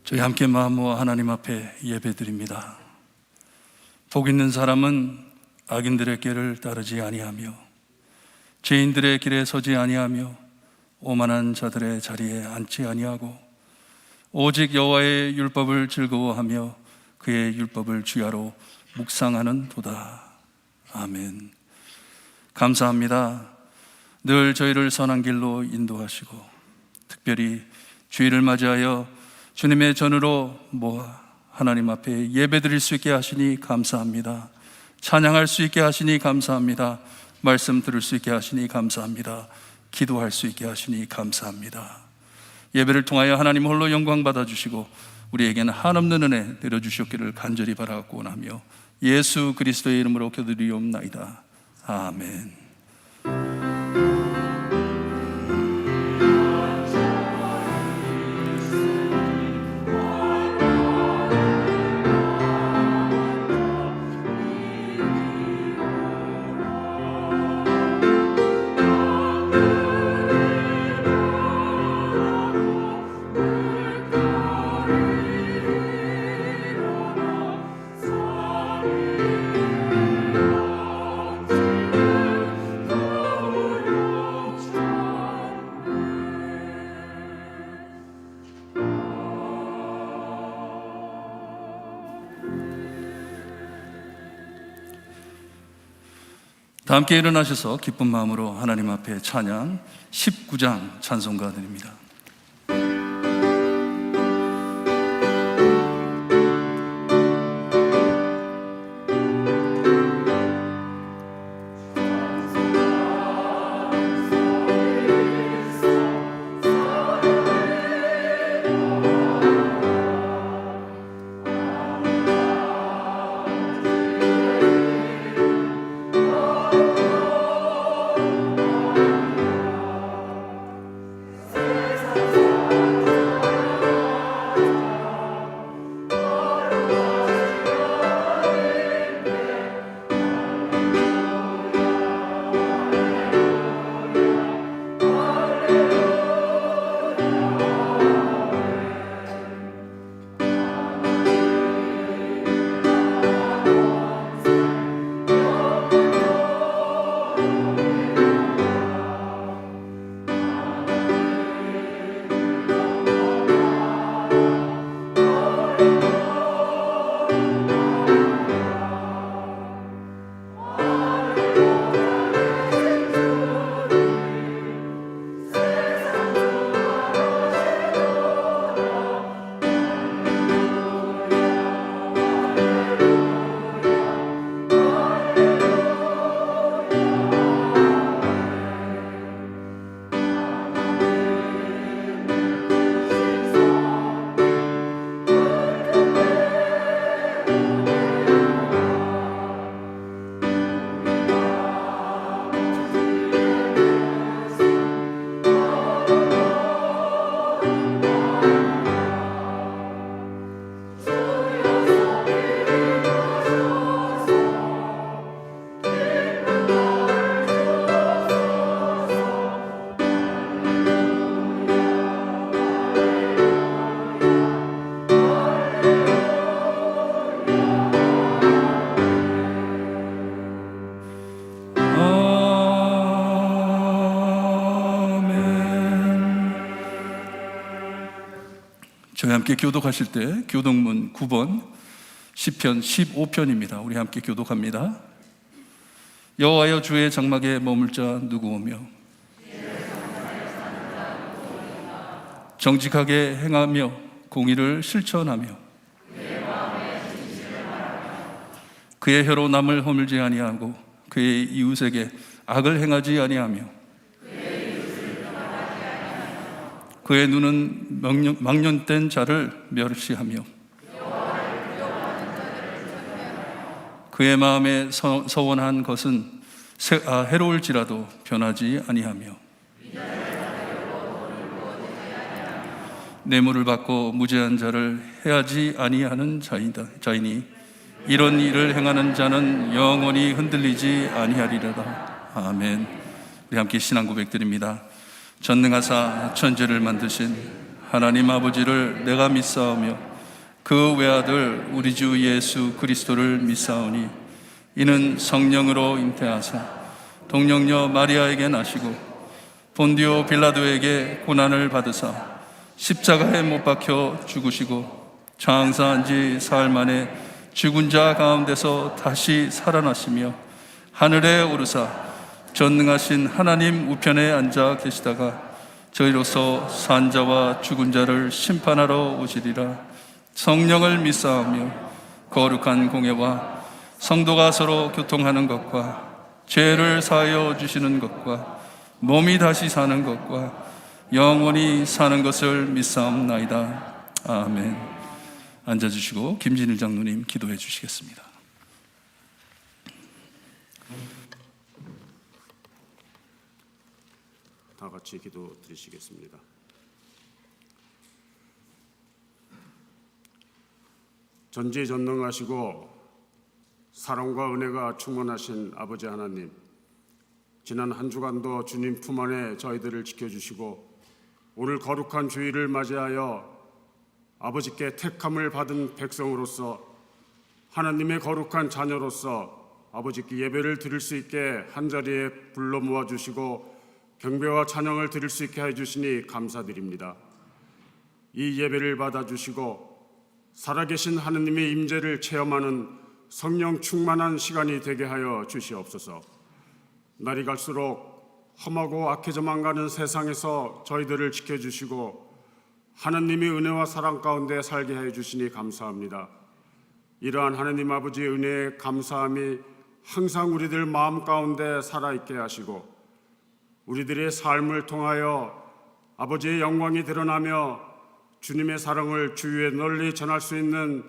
저희 함께 마음 모아 하나님 앞에 예배드립니다. 복 있는 사람은 악인들의 길을 따르지 아니하며 죄인들의 길에 서지 아니하며 오만한 자들의 자리에 앉지 아니하고 오직 여호와의 율법을 즐거워하며 그의 율법을 주야로 묵상하는 도다. 아멘. 감사합니다. 늘 저희를 선한 길로 인도하시고 특별히 주일을 맞이하여 주님의 전으로 모아 하나님 앞에 예배드릴 수 있게 하시니 감사합니다. 찬양할 수 있게 하시니 감사합니다. 말씀 들을 수 있게 하시니 감사합니다. 기도할 수 있게 하시니 감사합니다. 예배를 통하여 하나님 홀로 영광 받아주시고 우리에게는 한없는 은혜 내려주셨기를 간절히 바라고 원하며 예수 그리스도의 이름으로 기도드리옵나이다. 아멘. 다 함께 일어나셔서 기쁜 마음으로 하나님 앞에 찬양 19장 찬송가 드립니다. 저희 함께 교독하실 때 교독문 9번 시편 15편입니다. 우리 함께 교독합니다. 여호와여 주의 장막에 머물 자 누구오며 정직하게 행하며 공의를 실천하며 그의 혀로 남을 허물지 아니하고 그의 이웃에게 악을 행하지 아니하며 그의 눈은 망령된 자를 멸시하며 그의 마음에 서원한 것은 해로울지라도 변하지 아니하며 뇌물을 받고 무죄한 자를 해하지 아니하는 자이니 이런 일을 행하는 자는 영원히 흔들리지 아니하리로다. 아멘. 우리 함께 신앙 고백드립니다. 전능하사 천지를 만드신 하나님 아버지를 내가 믿사오며 그 외아들 우리 주 예수 그리스도를 믿사오니 이는 성령으로 잉태하사 동령녀 마리아에게 나시고 본디오 빌라도에게 고난을 받으사 십자가에 못 박혀 죽으시고 장사한 지 사흘 만에 죽은 자 가운데서 다시 살아나시며 하늘에 오르사 전능하신 하나님 우편에 앉아 계시다가 저희로서 산 자와 죽은 자를 심판하러 오시리라. 성령을 믿사오며 거룩한 공예와 성도가 서로 교통하는 것과 죄를 사하여 주시는 것과 몸이 다시 사는 것과 영원히 사는 것을 믿사옵나이다. 아멘. 앉아주시고 김진일 장로님 기도해 주시겠습니다. 다 같이 기도 드리시겠습니다. 전지전능하시고 사랑과 은혜가 충만하신 아버지 하나님, 지난 한 주간도 주님 품 안에 저희들을 지켜주시고 오늘 거룩한 주일을 맞이하여 아버지께 택함을 받은 백성으로서 하나님의 거룩한 자녀로서 아버지께 예배를 드릴 수 있게 한자리에 불러 모아주시고 경배와 찬양을 드릴 수 있게 해주시니 감사드립니다. 이 예배를 받아주시고 살아계신 하느님의 임재를 체험하는 성령 충만한 시간이 되게 하여 주시옵소서. 날이 갈수록 험하고 악해져만 가는 세상에서 저희들을 지켜주시고 하느님의 은혜와 사랑 가운데 살게 해주시니 감사합니다. 이러한 하느님 아버지의 은혜에 감사함이 항상 우리들 마음 가운데 살아있게 하시고 우리들의 삶을 통하여 아버지의 영광이 드러나며 주님의 사랑을 주위에 널리 전할 수 있는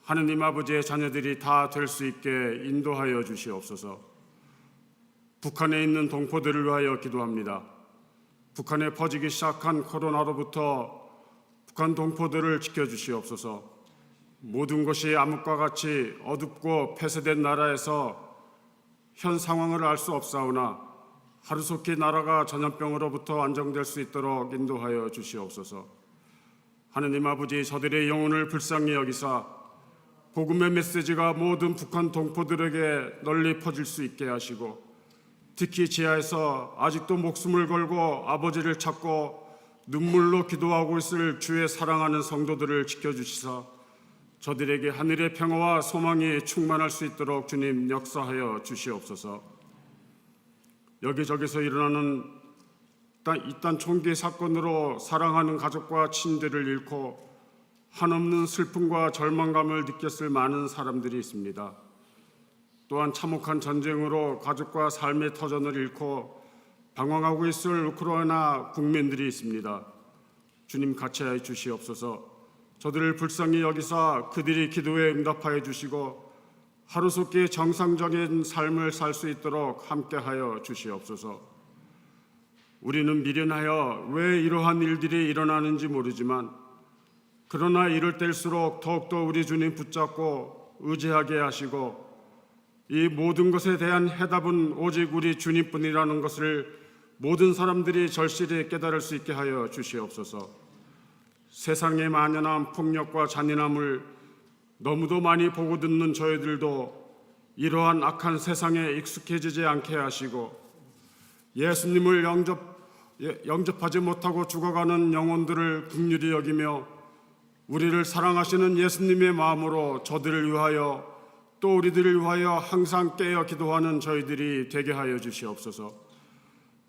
하느님 아버지의 자녀들이 다 될 수 있게 인도하여 주시옵소서. 북한에 있는 동포들을 위하여 기도합니다. 북한에 퍼지기 시작한 코로나로부터 북한 동포들을 지켜주시옵소서. 모든 것이 암흑과 같이 어둡고 폐쇄된 나라에서 현 상황을 알 수 없사오나 하루속히 나라가 전염병으로부터 안정될 수 있도록 인도하여 주시옵소서. 하느님 아버지, 저들의 영혼을 불쌍히 여기사 복음의 메시지가 모든 북한 동포들에게 널리 퍼질 수 있게 하시고 특히 지하에서 아직도 목숨을 걸고 아버지를 찾고 눈물로 기도하고 있을 주의 사랑하는 성도들을 지켜주시사 저들에게 하늘의 평화와 소망이 충만할 수 있도록 주님 역사하여 주시옵소서. 여기저기서 일어나는 이딴 총기 사건으로 사랑하는 가족과 친들을 잃고 한없는 슬픔과 절망감을 느꼈을 많은 사람들이 있습니다. 또한 참혹한 전쟁으로 가족과 삶의 터전을 잃고 방황하고 있을 우크라이나 국민들이 있습니다. 주님 같이하여 주시옵소서. 저들을 불쌍히 여기사 그들이 기도에 응답하여 주시고 하루속히 정상적인 삶을 살 수 있도록 함께하여 주시옵소서. 우리는 미련하여 왜 이러한 일들이 일어나는지 모르지만 그러나 이럴 때일수록 더욱더 우리 주님 붙잡고 의지하게 하시고 이 모든 것에 대한 해답은 오직 우리 주님뿐이라는 것을 모든 사람들이 절실히 깨달을 수 있게 하여 주시옵소서. 세상의 만연한 폭력과 잔인함을 너무도 많이 보고 듣는 저희들도 이러한 악한 세상에 익숙해지지 않게 하시고 예수님을 영접하지 못하고 죽어가는 영혼들을 긍휼히 여기며 우리를 사랑하시는 예수님의 마음으로 저들을 위하여 또 우리들을 위하여 항상 깨어 기도하는 저희들이 되게 하여 주시옵소서.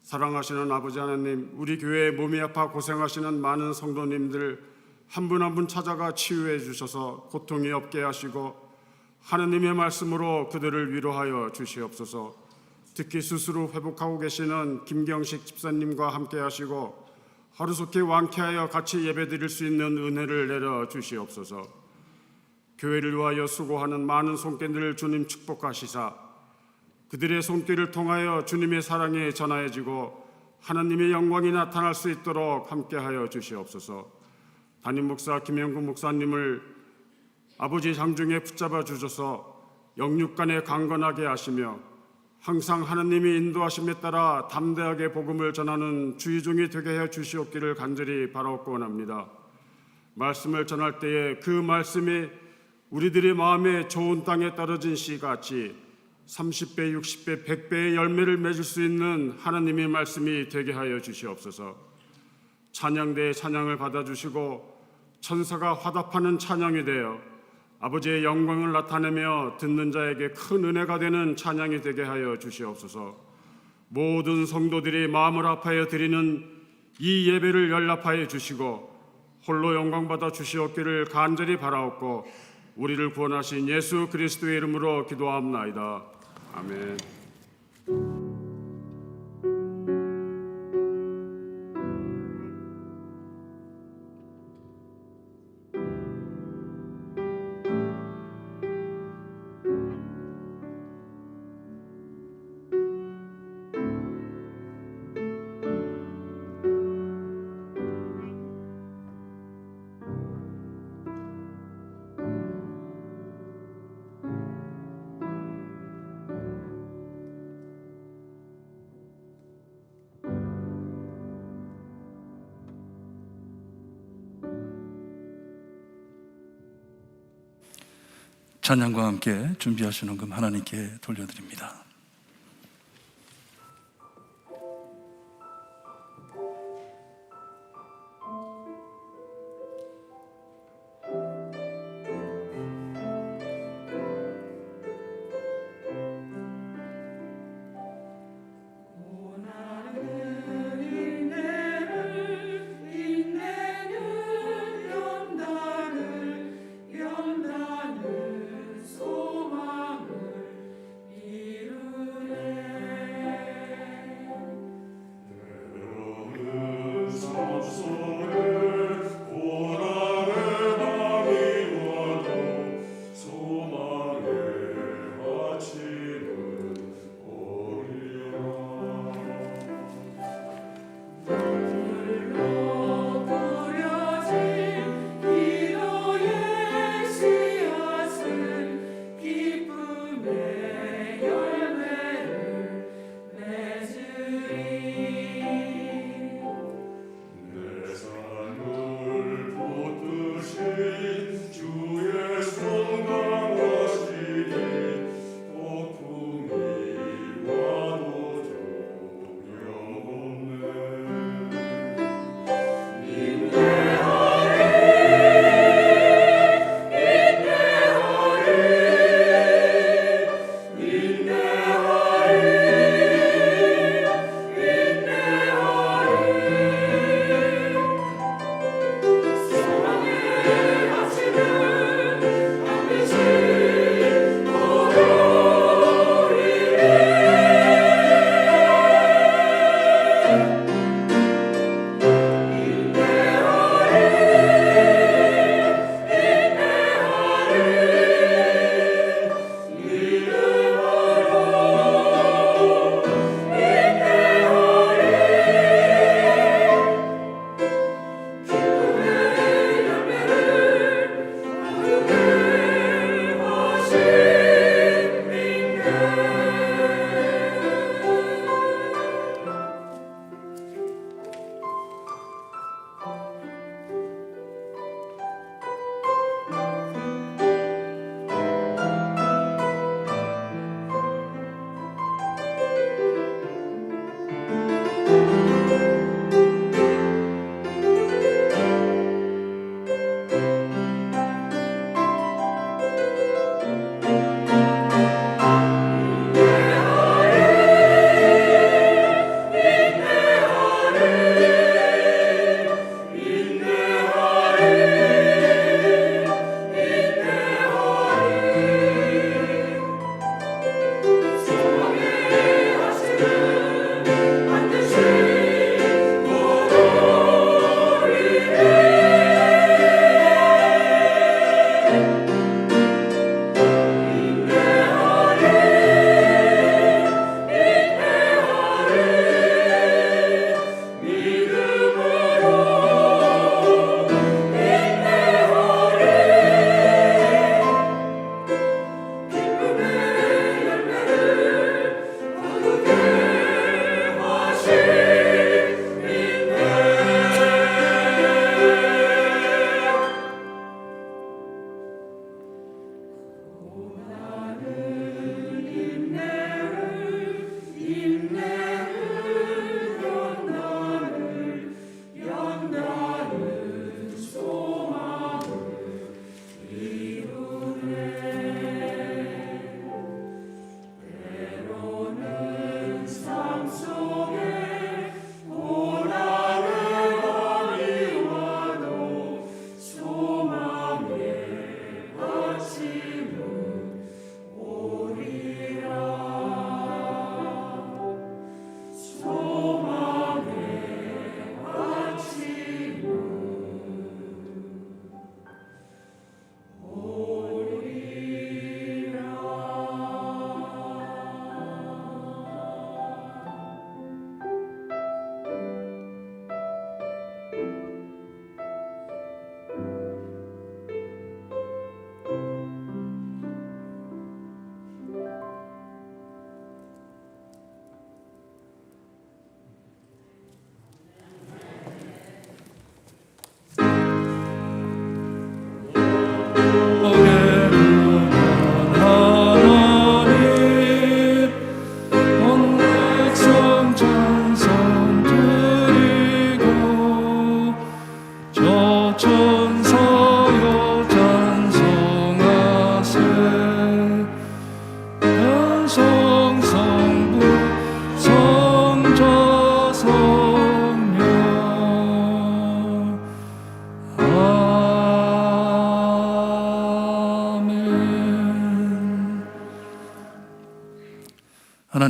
사랑하시는 아버지 하나님, 우리 교회에 몸이 아파 고생하시는 많은 성도님들 한 분 한 분 찾아가 치유해 주셔서 고통이 없게 하시고 하나님의 말씀으로 그들을 위로하여 주시옵소서. 특히 스스로 회복하고 계시는 김경식 집사님과 함께 하시고 하루속히 완쾌하여 같이 예배드릴 수 있는 은혜를 내려 주시옵소서. 교회를 위하여 수고하는 많은 손길들을 주님 축복하시사 그들의 손길을 통하여 주님의 사랑이 전하여지고 하나님의 영광이 나타날 수 있도록 함께하여 주시옵소서. 담임 목사 김영구 목사님을 아버지 장중에 붙잡아 주셔서 영육간에 강건하게 하시며 항상 하나님이 인도하심에 따라 담대하게 복음을 전하는 주의종이 되게 해 주시옵기를 간절히 바라옵고 원합니다. 말씀을 전할 때에 그 말씀이 우리들의 마음에 좋은 땅에 떨어진 씨 같이 30배, 60배, 100배의 열매를 맺을 수 있는 하나님의 말씀이 되게 하여 주시옵소서. 찬양대의 찬양을 받아주시고 천사가 화답하는 찬양이 되어 아버지의 영광을 나타내며 듣는 자에게 큰 은혜가 되는 찬양이 되게 하여 주시옵소서. 모든 성도들이 마음을 합하여 드리는 이 예배를 연락하여 주시고 홀로 영광받아 주시옵기를 간절히 바라옵고 우리를 구원하신 예수 그리스도의 이름으로 기도합나이다. 아멘. 찬양과 함께 준비하시는 금 하나님께 돌려드립니다.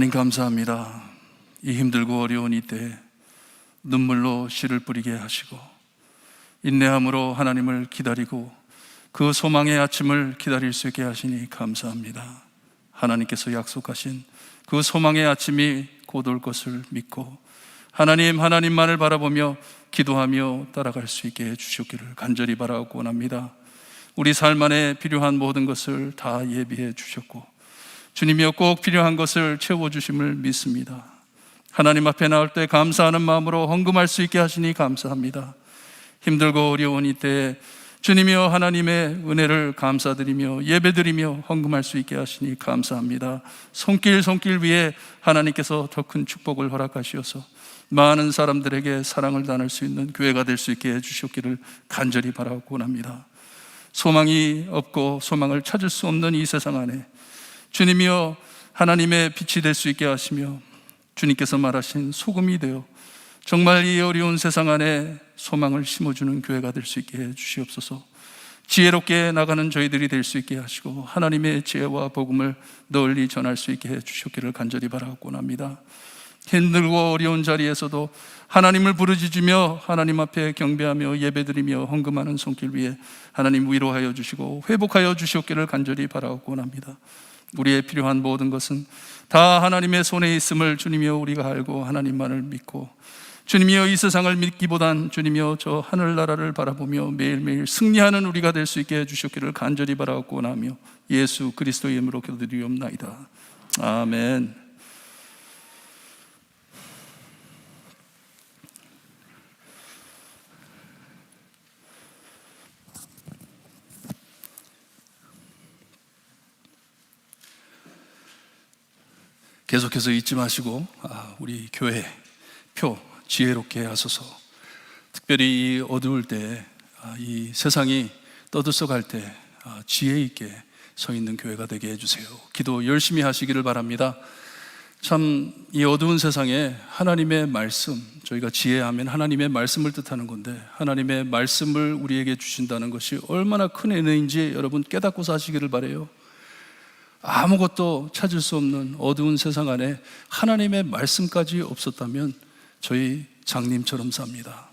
하나님 감사합니다. 이 힘들고 어려운 이때에 눈물로 씨를 뿌리게 하시고 인내함으로 하나님을 기다리고 그 소망의 아침을 기다릴 수 있게 하시니 감사합니다. 하나님께서 약속하신 그 소망의 아침이 곧 올 것을 믿고 하나님만을 바라보며 기도하며 따라갈 수 있게 해주시기를 간절히 바라고 원합니다. 우리 삶 안에 필요한 모든 것을 다 예비해 주셨고 주님이여 꼭 필요한 것을 채워주심을 믿습니다. 하나님 앞에 나올 때 감사하는 마음으로 헌금할 수 있게 하시니 감사합니다. 힘들고 어려운 이때에 주님이여 하나님의 은혜를 감사드리며 예배드리며 헌금할 수 있게 하시니 감사합니다. 손길 위에 하나님께서 더 큰 축복을 허락하시어서 많은 사람들에게 사랑을 나눌 수 있는 교회가 될 수 있게 해주셨기를 간절히 바라고 원합니다. 소망이 없고 소망을 찾을 수 없는 이 세상 안에 주님이여 하나님의 빛이 될 수 있게 하시며 주님께서 말하신 소금이 되어 정말 이 어려운 세상 안에 소망을 심어주는 교회가 될 수 있게 해주시옵소서. 지혜롭게 나가는 저희들이 될 수 있게 하시고 하나님의 지혜와 복음을 널리 전할 수 있게 해주셨기를 간절히 바라고 원합니다. 힘들고 어려운 자리에서도 하나님을 부르짖으며 하나님 앞에 경배하며 예배드리며 헌금하는 손길 위에 하나님 위로하여 주시고 회복하여 주시옵기를 간절히 바라고 원합니다. 우리의 필요한 모든 것은 다 하나님의 손에 있음을 주님이여 우리가 알고 하나님만을 믿고 주님이여 이 세상을 믿기보단 주님이여 저 하늘나라를 바라보며 매일매일 승리하는 우리가 될 수 있게 해주셨기를 간절히 바라고 원하며 예수 그리스도의 이름으로 기도드리옵나이다. 아멘. 계속해서 잊지 마시고 우리 교회 표 지혜롭게 하소서. 특별히 이 어두울 때 이 세상이 떠들썩할 때 지혜 있게 서 있는 교회가 되게 해주세요. 기도 열심히 하시기를 바랍니다. 참 이 어두운 세상에 하나님의 말씀, 저희가 지혜하면 하나님의 말씀을 뜻하는 건데 하나님의 말씀을 우리에게 주신다는 것이 얼마나 큰 은혜인지 여러분 깨닫고 사시기를 바라요. 아무것도 찾을 수 없는 어두운 세상 안에 하나님의 말씀까지 없었다면 저희 장님처럼 삽니다.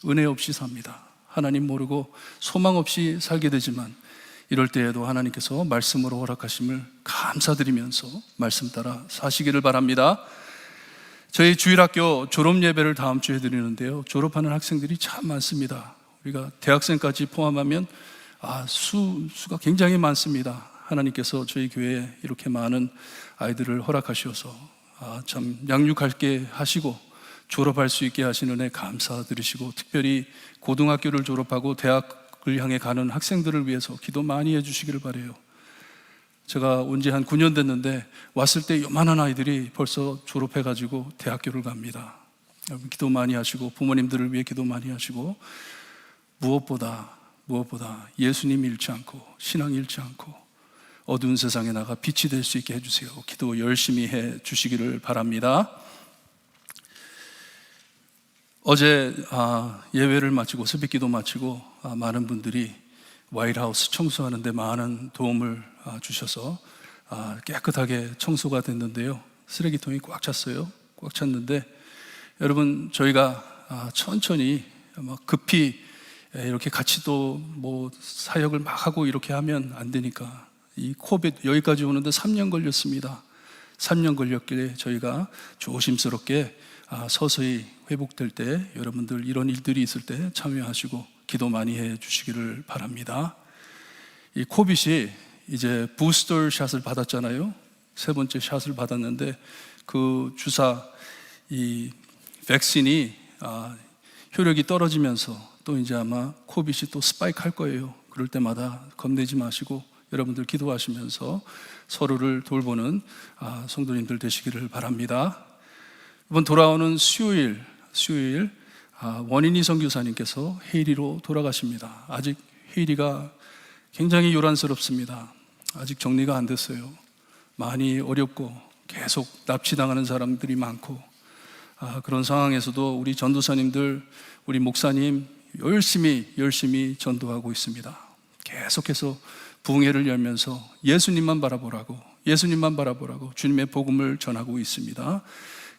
은혜 없이 삽니다. 하나님 모르고 소망 없이 살게 되지만 이럴 때에도 하나님께서 말씀으로 허락하심을 감사드리면서 말씀 따라 사시기를 바랍니다. 저희 주일학교 졸업 예배를 다음 주에 드리는데요, 졸업하는 학생들이 참 많습니다. 우리가 대학생까지 포함하면 수가 굉장히 많습니다. 하나님께서 저희 교회에 이렇게 많은 아이들을 허락하셔서 참 양육할게 하시고 졸업할 수 있게 하시는 은혜 감사드리시고 특별히 고등학교를 졸업하고 대학을 향해 가는 학생들을 위해서 기도 많이 해주시기를 바라요. 제가 온 지 한 9년 됐는데 왔을 때 요만한 아이들이 벌써 졸업해가지고 대학교를 갑니다. 여러분 기도 많이 하시고 부모님들을 위해 기도 많이 하시고 무엇보다 예수님 잃지 않고 신앙 잃지 않고 어두운 세상에 나가 빛이 될 수 있게 해주세요. 기도 열심히 해 주시기를 바랍니다. 어제 예배를 마치고 새벽기도 마치고 많은 분들이 와이트하우스 청소하는데 많은 도움을 주셔서 깨끗하게 청소가 됐는데요, 쓰레기통이 꽉 찼어요. 꽉 찼는데 여러분 저희가 천천히 급히 이렇게 같이 또 사역을 막 하고 이렇게 하면 안 되니까 이 코비드 여기까지 오는데 3년 걸렸습니다. 3년 걸렸길래 저희가 조심스럽게 서서히 회복될 때 여러분들 이런 일들이 있을 때 참여하시고 기도 많이 해 주시기를 바랍니다. 이 코빗이 이제 부스터 샷을 받았잖아요. 3번째 샷을 받았는데 그 주사 이 백신이 효력이 떨어지면서 또 이제 아마 코빗이 또 스파이크 할 거예요. 그럴 때마다 겁내지 마시고 여러분들 기도하시면서 서로를 돌보는 성도님들 되시기를 바랍니다. 이번 돌아오는 수요일 원인희 선교사님께서 헤이리로 돌아가십니다. 아직 헤이리가 굉장히 요란스럽습니다. 아직 정리가 안 됐어요. 많이 어렵고 계속 납치당하는 사람들이 많고 그런 상황에서도 우리 전도사님들, 우리 목사님 열심히 전도하고 있습니다. 계속해서 부흥회를 열면서 예수님만 바라보라고 예수님만 바라보라고 주님의 복음을 전하고 있습니다.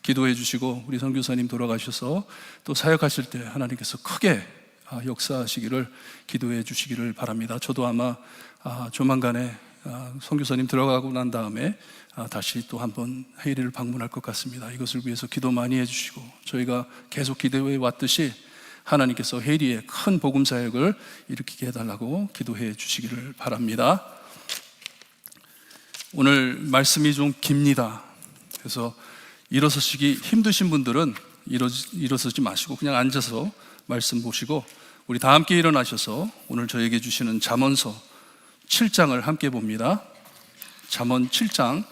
기도해 주시고 우리 선교사님 돌아가셔서 또 사역하실 때 하나님께서 크게 역사하시기를 기도해 주시기를 바랍니다. 저도 아마 조만간에 선교사님 들어가고 난 다음에 다시 또 한번 헤이리를 방문할 것 같습니다. 이것을 위해서 기도 많이 해주시고 저희가 계속 기도해 왔듯이 하나님께서 헤이리의 큰 복음 사역을 일으키게 해달라고 기도해 주시기를 바랍니다. 오늘 말씀이 좀 깁니다. 그래서 일어서시기 힘드신 분들은 일어서지 마시고 그냥 앉아서 말씀 보시고 우리 다 함께 일어나셔서 오늘 저에게 주시는 잠언서 7장을 함께 봅니다. 잠언 7장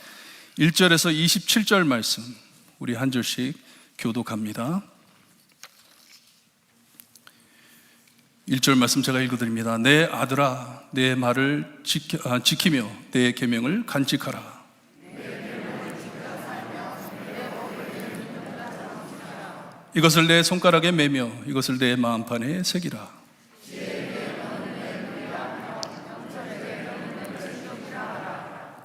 1절에서 27절 말씀 우리 한 절씩 교독합니다. 1절 말씀 제가 읽어드립니다. 내 아들아 내 말을 지키며 내 계명을 간직하라. 이것을 내 손가락에 매며 이것을 내 마음판에 새기라.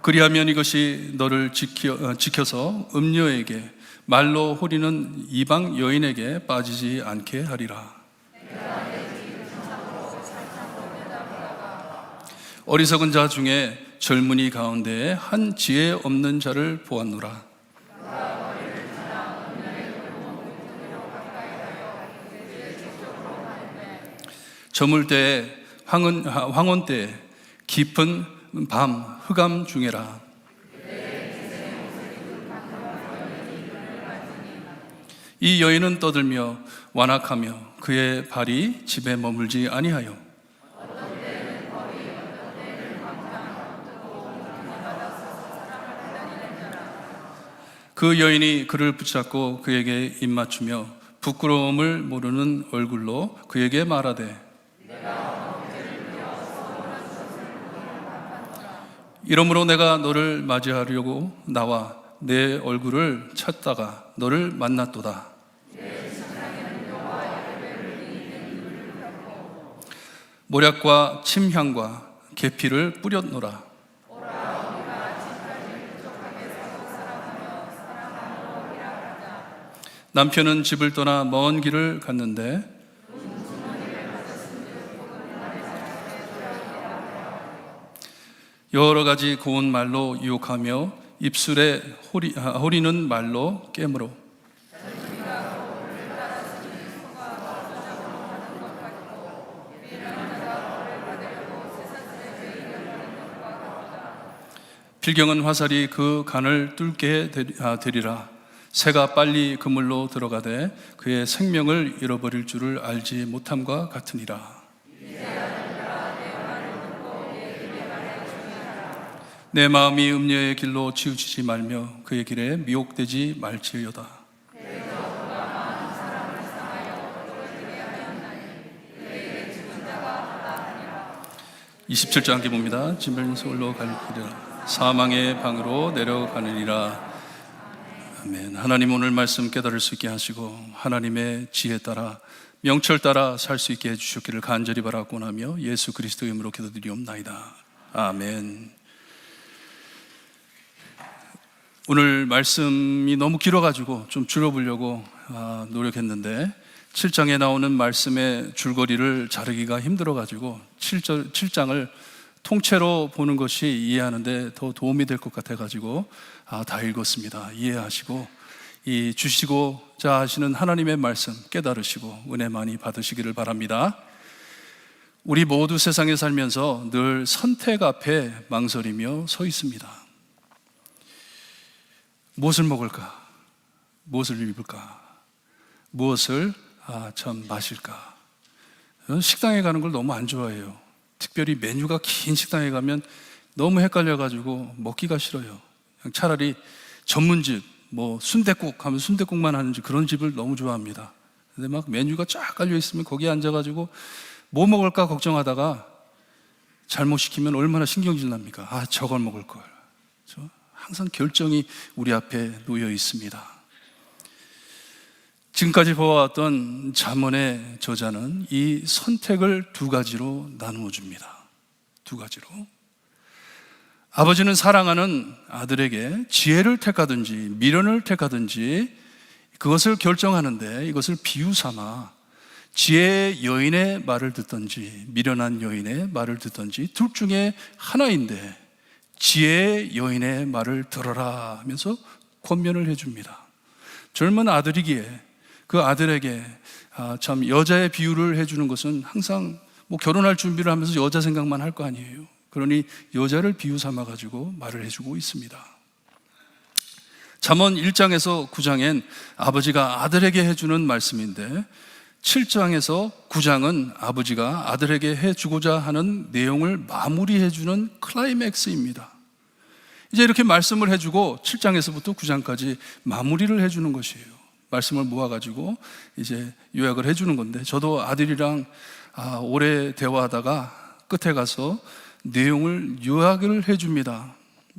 그리하면 이것이 너를 지켜서 음녀에게 말로 호리는 이방 여인에게 빠지지 않게 하리라. 어리석은 자 중에 젊은이 가운데 한 지혜 없는 자를 보았노라. 저물 때에 황혼 때에 깊은 밤 흑암 중에라. 이 여인은 떠들며 완악하며 그의 발이 집에 머물지 아니하여 그 여인이 그를 붙잡고 그에게 입맞추며 부끄러움을 모르는 얼굴로 그에게 말하되 이러므로 내가 너를 맞이하려고 나와 내 얼굴을 찾다가 너를 만났도다. 모략과 침향과 계피를 뿌렸노라. 남편은 집을 떠나 먼 길을 갔는데 여러 가지 고운 말로 유혹하며 입술에 호리는 말로 깨물어 필경은 화살이 그 간을 뚫게 되리라. 새가 빨리 그물로 들어가되 그의 생명을 잃어버릴 줄을 알지 못함과 같으니라. 내 마음이 음녀의 길로 치우치지 말며 그의 길에 미혹되지 말지어다. 27절 함께 봅니다. 짐을 서울로 갈 길이라 사망의 방으로 내려가느니라. 아멘. 하나님 오늘 말씀 깨달을 수 있게 하시고 하나님의 지혜 따라 명철 따라 살 수 있게 해주셨기를 간절히 바라고나며 예수 그리스도의 이름으로 기도드리옵나이다. 아멘. 오늘 말씀이 너무 길어가지고 좀 줄여보려고 노력했는데 7장에 나오는 말씀의 줄거리를 자르기가 힘들어가지고 7장을 통째로 보는 것이 이해하는데 더 도움이 될 것 같아가지고 다 읽었습니다. 이해하시고 이 주시고자 하시는 하나님의 말씀 깨달으시고 은혜 많이 받으시기를 바랍니다. 우리 모두 세상에 살면서 늘 선택 앞에 망설이며 서 있습니다. 무엇을 먹을까? 무엇을 입을까? 무엇을 마실까? 저는 식당에 가는 걸 너무 안 좋아해요. 특별히 메뉴가 긴 식당에 가면 너무 헷갈려가지고 먹기가 싫어요. 차라리 전문집, 순댓국 하면 순댓국만 하는 집, 그런 집을 너무 좋아합니다. 근데 막 메뉴가 쫙 깔려 있으면 거기에 앉아가지고 뭐 먹을까 걱정하다가 잘못 시키면 얼마나 신경질 납니까? 저걸 먹을 걸. 항상 결정이 우리 앞에 놓여 있습니다. 지금까지 보아왔던 잠언의 저자는 이 선택을 두 가지로 나누어 줍니다. 두 가지로. 아버지는 사랑하는 아들에게 지혜를 택하든지 미련을 택하든지 그것을 결정하는데 이것을 비유 삼아 지혜의 여인의 말을 듣든지 미련한 여인의 말을 듣든지 둘 중에 하나인데 지혜의 여인의 말을 들어라 하면서 권면을 해줍니다. 젊은 아들이기에 그 아들에게 참 여자의 비유를 해주는 것은 항상 뭐 결혼할 준비를 하면서 여자 생각만 할 거 아니에요. 그러니 여자를 비유 삼아가지고 말을 해주고 있습니다. 잠언 1장에서 9장엔 아버지가 아들에게 해주는 말씀인데 7장에서 9장은 아버지가 아들에게 해주고자 하는 내용을 마무리해주는 클라이맥스입니다. 이제 이렇게 말씀을 해주고 7장에서부터 9장까지 마무리를 해주는 것이에요. 말씀을 모아가지고 이제 요약을 해주는 건데 저도 아들이랑 오래 대화하다가 끝에 가서 내용을 요약을 해줍니다.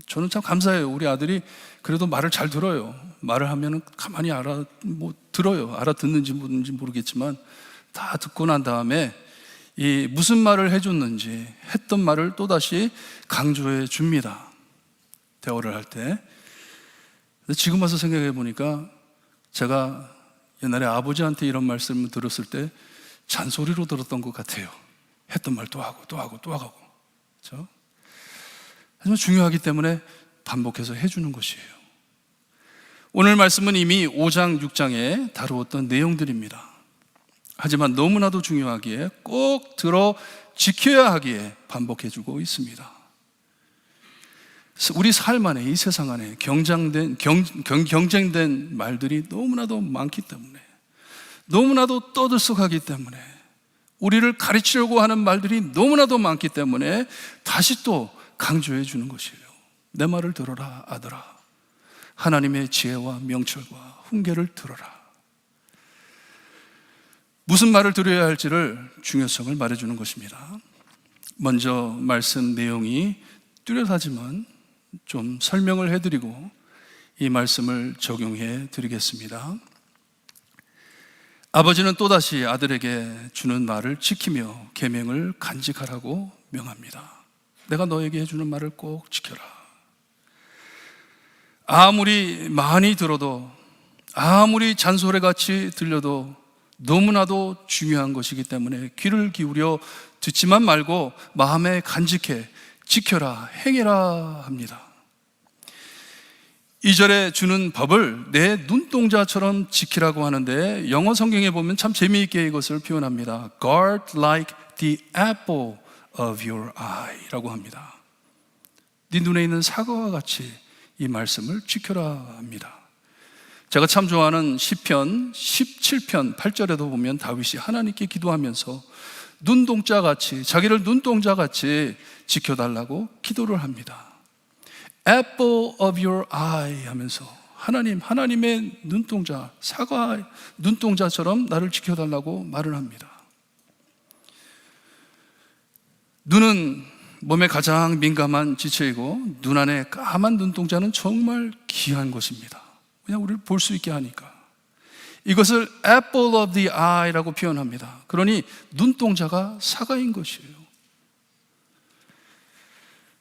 저는 참 감사해요. 우리 아들이 그래도 말을 잘 들어요. 말을 하면 가만히 들어요. 알아듣는지 뭔지 모르겠지만 다 듣고 난 다음에 이 무슨 말을 해줬는지 했던 말을 또다시 강조해 줍니다. 대화를 할 때. 지금 와서 생각해 보니까 제가 옛날에 아버지한테 이런 말씀을 들었을 때 잔소리로 들었던 것 같아요. 했던 말 또 하고 또 하고 또 하고. 그렇죠? 하지만 중요하기 때문에 반복해서 해주는 것이에요. 오늘 말씀은 이미 5장, 6장에 다루었던 내용들입니다. 하지만 너무나도 중요하기에 꼭 들어 지켜야 하기에 반복해주고 있습니다. 우리 삶 안에, 이 세상 안에 경쟁된 말들이 너무나도 많기 때문에, 너무나도 떠들썩하기 때문에, 우리를 가르치려고 하는 말들이 너무나도 많기 때문에 다시 또 강조해 주는 것이에요. 내 말을 들어라, 아들아. 하나님의 지혜와 명철과 훈계를 들어라. 무슨 말을 들어야 할지를 중요성을 말해주는 것입니다. 먼저 말씀 내용이 뚜렷하지만 좀 설명을 해드리고 이 말씀을 적용해 드리겠습니다. 아버지는 또다시 아들에게 주는 말을 지키며 계명을 간직하라고 명합니다. 내가 너에게 해주는 말을 꼭 지켜라. 아무리 많이 들어도, 아무리 잔소리같이 들려도 너무나도 중요한 것이기 때문에 귀를 기울여 듣지만 말고 마음에 간직해 지켜라, 행해라 합니다. 2절에 주는 법을 내 눈동자처럼 지키라고 하는데 영어 성경에 보면 참 재미있게 이것을 표현합니다. Guard like the apple of your eye 라고 합니다. 네 눈에 있는 사과와 같이 이 말씀을 지켜라 합니다. 제가 참 좋아하는 시편 17편 8절에도 보면 다윗이 하나님께 기도하면서 눈동자같이, 자기를 눈동자같이 지켜달라고 기도를 합니다. Apple of your eye 하면서 하나님의 눈동자, 사과 눈동자처럼 나를 지켜달라고 말을 합니다. 눈은 몸의 가장 민감한 지체이고 눈 안에 까만 눈동자는 정말 귀한 것입니다. 그냥 우리를 볼 수 있게 하니까. 이것을 apple of the eye라고 표현합니다. 그러니 눈동자가 사과인 것이에요.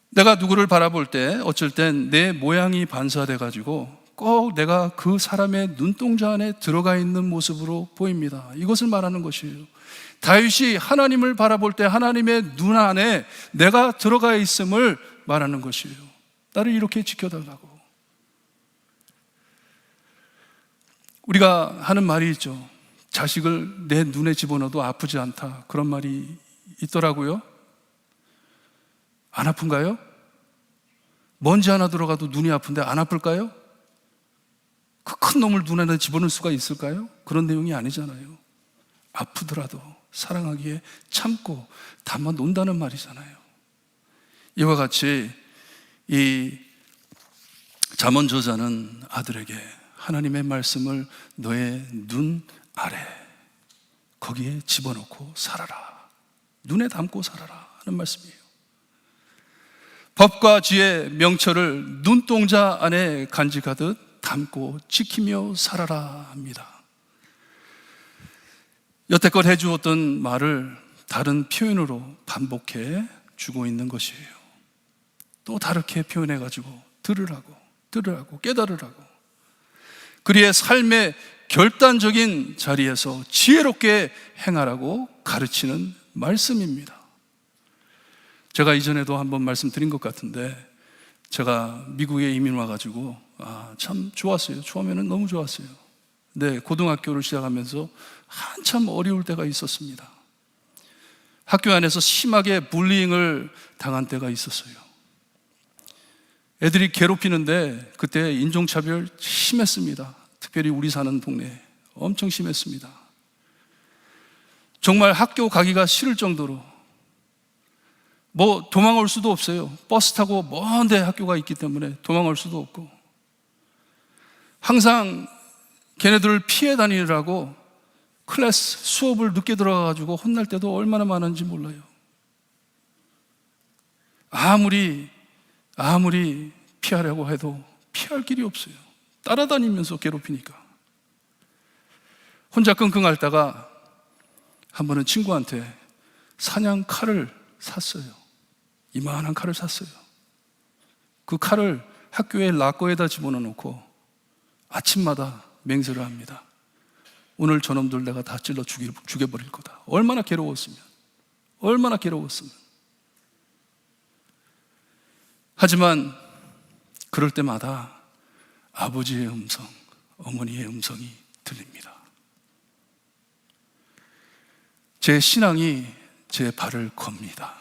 내가 누구를 바라볼 때 어쩔 땐 내 모양이 반사돼 가지고 꼭 내가 그 사람의 눈동자 안에 들어가 있는 모습으로 보입니다. 이것을 말하는 것이에요. 다윗이 하나님을 바라볼 때 하나님의 눈 안에 내가 들어가 있음을 말하는 것이에요. 나를 이렇게 지켜달라고. 우리가 하는 말이 있죠. 자식을 내 눈에 집어넣어도 아프지 않다. 그런 말이 있더라고요. 안 아픈가요? 먼지 하나 들어가도 눈이 아픈데 안 아플까요? 그 큰 놈을 눈 안에 집어넣을 수가 있을까요? 그런 내용이 아니잖아요. 아프더라도 사랑하기에 참고 담아 놓는다는 말이잖아요. 이와 같이 이 잠언 저자는 아들에게 하나님의 말씀을 너의 눈 아래 거기에 집어넣고 살아라. 눈에 담고 살아라 하는 말씀이에요. 법과 지혜, 명철을 눈동자 안에 간직하듯 담고 지키며 살아라 합니다. 여태껏 해주었던 말을 다른 표현으로 반복해 주고 있는 것이에요. 또 다르게 표현해가지고 들으라고 깨달으라고, 그리의 삶의 결단적인 자리에서 지혜롭게 행하라고 가르치는 말씀입니다. 제가 이전에도 한번 말씀드린 것 같은데, 제가 미국에 이민 와가지고 참 좋았어요. 처음에는 너무 좋았어요. 근데 고등학교를 시작하면서 한참 어려울 때가 있었습니다. 학교 안에서 심하게 불리잉을 당한 때가 있었어요. 애들이 괴롭히는데 그때 인종차별 심했습니다. 특별히 우리 사는 동네에 엄청 심했습니다. 정말 학교 가기가 싫을 정도로, 도망올 수도 없어요. 버스 타고 먼데 학교가 있기 때문에 도망올 수도 없고, 항상 걔네들을 피해 다니느라고 클래스 수업을 늦게 들어가가지고 혼날 때도 얼마나 많은지 몰라요. 아무리 피하려고 해도 피할 길이 없어요. 따라다니면서 괴롭히니까. 혼자 끙끙 앓다가 한 번은 친구한테 사냥 칼을 샀어요. 이만한 칼을 샀어요. 그 칼을 학교에 락거에다 집어넣고 아침마다 맹세를 합니다. 오늘 저놈들 내가 다 찔러 죽여버릴 거다. 얼마나 괴로웠으면. 하지만 그럴 때마다 아버지의 음성, 어머니의 음성이 들립니다. 제 신앙이 제 발을 겁니다.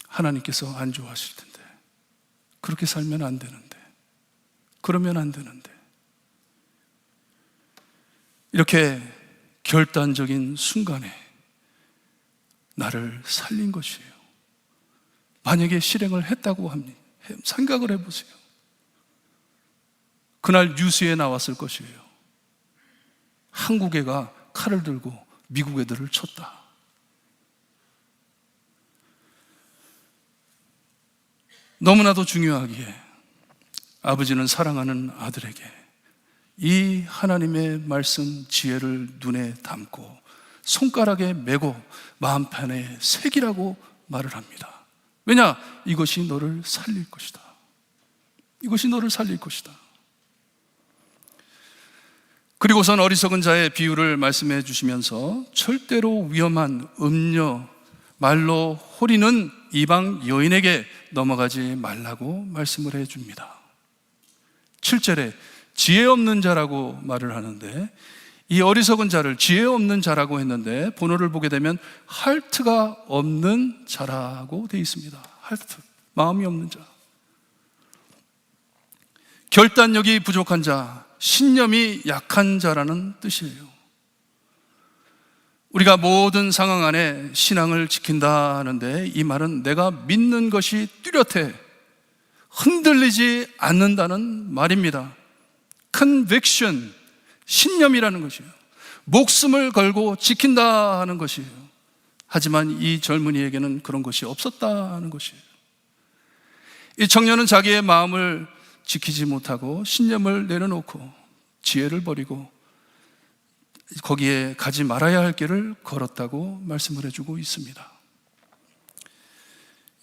하나님께서 안 좋아하실 텐데, 그렇게 살면 안 되는데, 그러면 안 되는데, 이렇게 결단적인 순간에 나를 살린 것이에요. 만약에 실행을 했다고 합니다. 생각을 해보세요. 그날 뉴스에 나왔을 것이에요. 한국 애가 칼을 들고 미국 애들을 쳤다. 너무나도 중요하기에 아버지는 사랑하는 아들에게 이 하나님의 말씀 지혜를 눈에 담고 손가락에 메고 마음판에 새기라고 말을 합니다. 왜냐? 이것이 너를 살릴 것이다. 이것이 너를 살릴 것이다. 그리고선 어리석은 자의 비유를 말씀해 주시면서 절대로 위험한 음녀, 말로 호리는 이방 여인에게 넘어가지 말라고 말씀을 해 줍니다. 7절에 지혜 없는 자라고 말을 하는데, 이 어리석은 자를 지혜 없는 자라고 했는데 본어를 보게 되면 할트가 없는 자라고 되어 있습니다. 할트, 마음이 없는 자, 결단력이 부족한 자, 신념이 약한 자라는 뜻이에요. 우리가 모든 상황 안에 신앙을 지킨다 하는데, 이 말은 내가 믿는 것이 뚜렷해 흔들리지 않는다는 말입니다. conviction, 신념이라는 것이에요. 목숨을 걸고 지킨다 하는 것이에요. 하지만 이 젊은이에게는 그런 것이 없었다 하는 것이에요. 이 청년은 자기의 마음을 지키지 못하고 신념을 내려놓고 지혜를 버리고 거기에 가지 말아야 할 길을 걸었다고 말씀을 해주고 있습니다.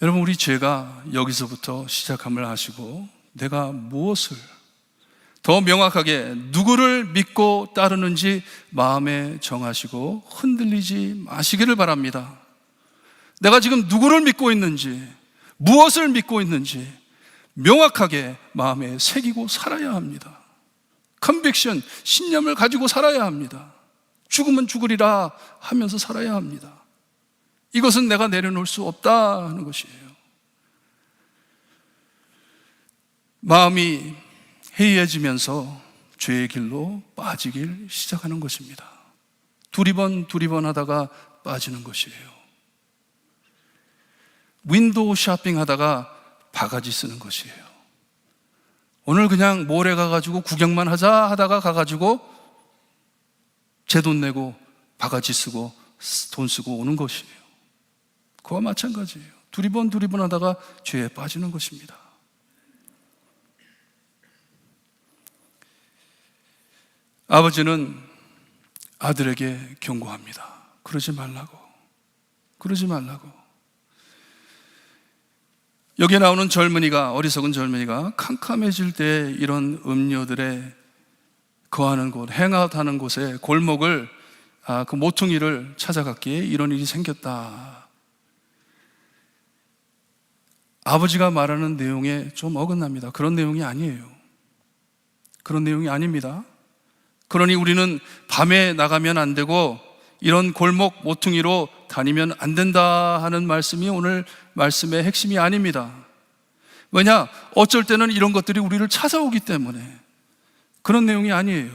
여러분, 우리 죄가 여기서부터 시작함을 아시고 내가 무엇을 더 명확하게 누구를 믿고 따르는지 마음에 정하시고 흔들리지 마시기를 바랍니다. 내가 지금 누구를 믿고 있는지, 무엇을 믿고 있는지 명확하게 마음에 새기고 살아야 합니다. 컨빅션, 신념을 가지고 살아야 합니다. 죽으면 죽으리라 하면서 살아야 합니다. 이것은 내가 내려놓을 수 없다 하는 것이에요. 마음이 해이해지면서 죄의 길로 빠지길 시작하는 것입니다. 두리번 하다가 빠지는 것이에요. 윈도우 쇼핑 하다가 바가지 쓰는 것이에요. 오늘 그냥 몰에 가가지고 구경만 하자 하다가 가가지고 제 돈 내고 바가지 쓰고 돈 쓰고 오는 것이에요. 그와 마찬가지예요. 두리번 하다가 죄에 빠지는 것입니다. 아버지는 아들에게 경고합니다. 그러지 말라고. 여기에 나오는 젊은이가, 어리석은 젊은이가 캄캄해질 때 이런 음료들에 거하는 곳, 행아웃하는 곳에 골목을 그 모퉁이를 찾아갔기에 이런 일이 생겼다. 아버지가 말하는 내용에 좀 어긋납니다. 그런 내용이 아니에요. 그런 내용이 아닙니다. 그러니 우리는 밤에 나가면 안 되고 이런 골목 모퉁이로 다니면 안 된다 하는 말씀이 오늘 말씀의 핵심이 아닙니다. 왜냐? 어쩔 때는 이런 것들이 우리를 찾아오기 때문에. 그런 내용이 아니에요.